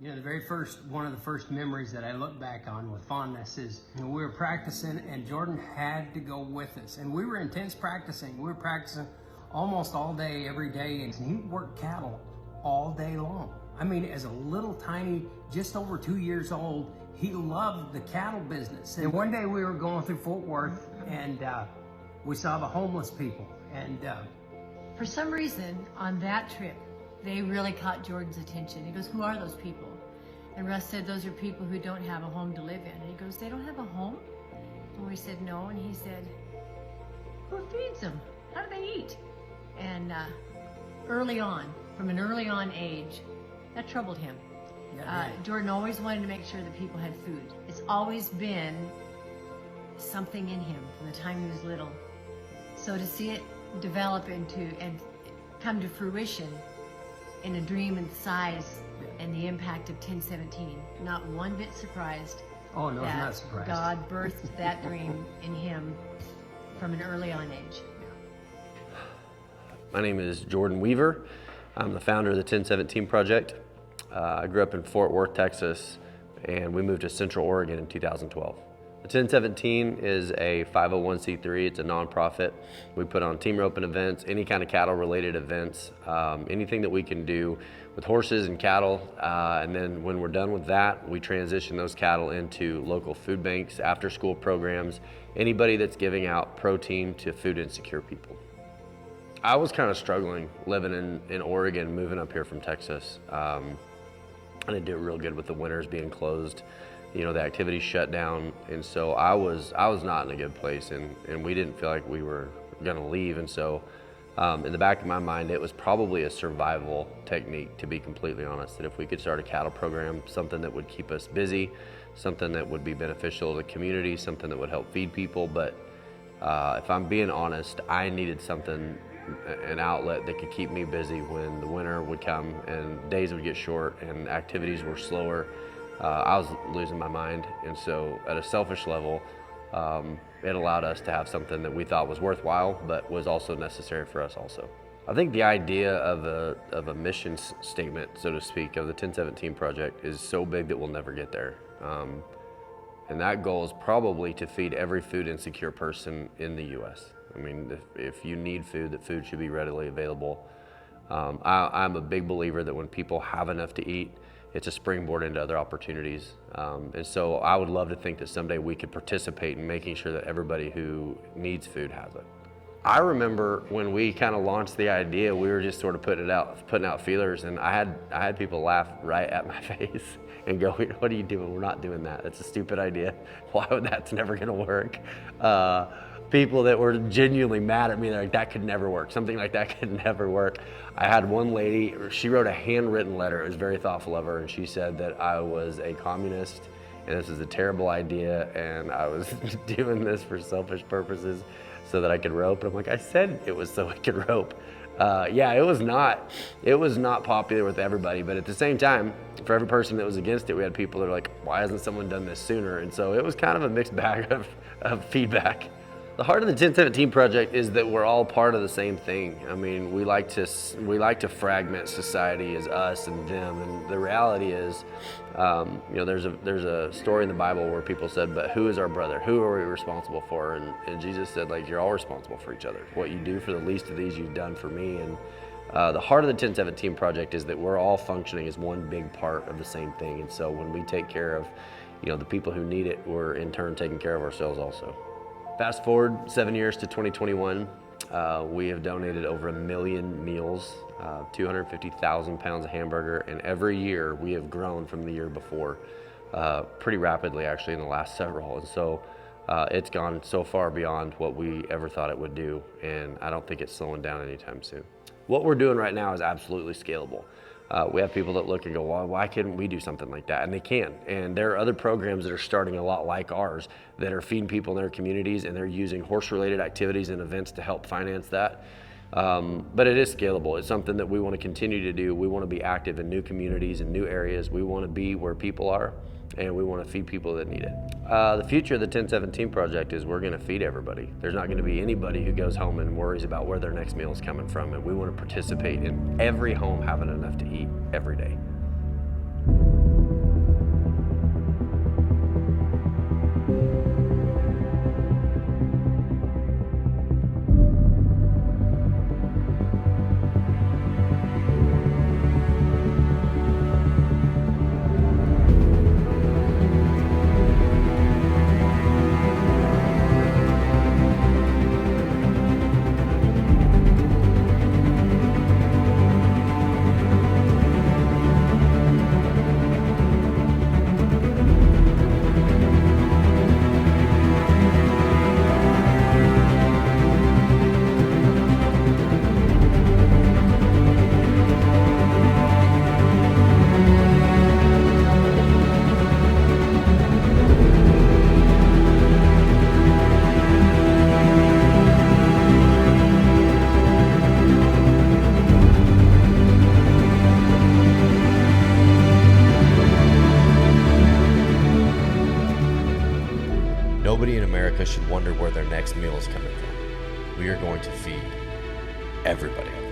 You know, one of the first memories that I look back on with fondness is, we were practicing and Jordan had to go with us. And we were intense practicing. We were practicing almost all day, every day. And he worked cattle all day long. I mean, as a little tiny, just over 2 years old, he loved the cattle business. And one day we were going through Fort Worth and we saw the homeless people. And for some reason on that trip, they really caught Jordan's attention. He goes, "Who are those people?" And Russ said, "Those are people who don't have a home to live in." And he goes, "They don't have a home?" And we said, "No." And he said, "Who feeds them? How do they eat?" And from an early on age, that troubled him. Jordan always wanted to make sure that people had food. It's always been something in him from the time he was little. So to see it develop into and come to fruition in a dream and size and the impact of 1017, not one bit surprised. Oh no, I'm not surprised. God birthed that dream in him from an early on age. My name is Jordan Weaver. I'm the founder of the 1017 Project. I grew up in Fort Worth, Texas, and we moved to Central Oregon in 2012. The 1017 is a 501c3. It's a nonprofit. We put on team roping events, any kind of cattle related events, anything that we can do with horses and cattle. And then when we're done with that, we transition those cattle into local food banks, after school programs, anybody that's giving out protein to food insecure people. I was kind of struggling living in Oregon, moving up here from Texas. I didn't do it real good with the winters being closed. You know, the activities shut down, and so I was not in a good place, and we didn't feel like we were gonna leave. And so in the back of my mind, it was probably a survival technique, to be completely honest, that if we could start a cattle program, something that would keep us busy, something that would be beneficial to the community, something that would help feed people. But if I'm being honest, I needed something, an outlet that could keep me busy when the winter would come and days would get short and activities were slower. I was losing my mind, and so at a selfish level, it allowed us to have something that we thought was worthwhile, but was also necessary for us also. I think the idea of a mission statement, so to speak, of the 1017 Project is so big that we'll never get there. And that goal is probably to feed every food insecure person in the U.S. I mean, if you need food, that food should be readily available. I'm a big believer that when people have enough to eat, it's a springboard into other opportunities. And so I would love to think that someday we could participate in making sure that everybody who needs food has it. I remember when we kind of launched the idea, we were just sort of putting out feelers, and I had people laugh right at my face and go, "What are you doing? We're not doing that. That's a stupid idea. Why would that's never gonna work?" People that were genuinely mad at me, they're like, "That could never work. Something like that could never work." I had one lady, she wrote a handwritten letter. It was very thoughtful of her, and she said that I was a communist and this is a terrible idea, and I was doing this for selfish purposes so that I could rope. And I'm like, I said it was so I could rope. Yeah, it was not popular with everybody, but at the same time, for every person that was against it, we had people that were like, "Why hasn't someone done this sooner?" And so it was kind of a mixed bag of feedback. The heart of the 1017 Project is that we're all part of the same thing. I mean, we like to fragment society as us and them, and the reality is, there's a story in the Bible where people said, "But who is our brother? Who are we responsible for?" And Jesus said, like, you're all responsible for each other. What you do for the least of these, you've done for me. And the heart of the 1017 Project is that we're all functioning as one big part of the same thing. And so when we take care of, the people who need it, we're in turn taking care of ourselves also. Fast forward 7 years to 2021, we have donated over 1 million meals, 250,000 pounds of hamburger, and every year we have grown from the year before, pretty rapidly actually in the last several. And so it's gone so far beyond what we ever thought it would do, and I don't think it's slowing down anytime soon. What we're doing right now is absolutely scalable. We have people that look and go, "Well, why couldn't we do something like that?" And they can. And there are other programs that are starting a lot like ours that are feeding people in their communities, and they're using horse-related activities and events to help finance that. But it is scalable. It's something that we want to continue to do. We want to be active in new communities and new areas. We want to be where people are, and we want to feed people that need it. The future of the 1017 Project is we're going to feed everybody. There's not going to be anybody who goes home and worries about where their next meal is coming from, and we want to participate in every home having enough to eat every day. Nobody in America should wonder where their next meal is coming from. We are going to feed everybody.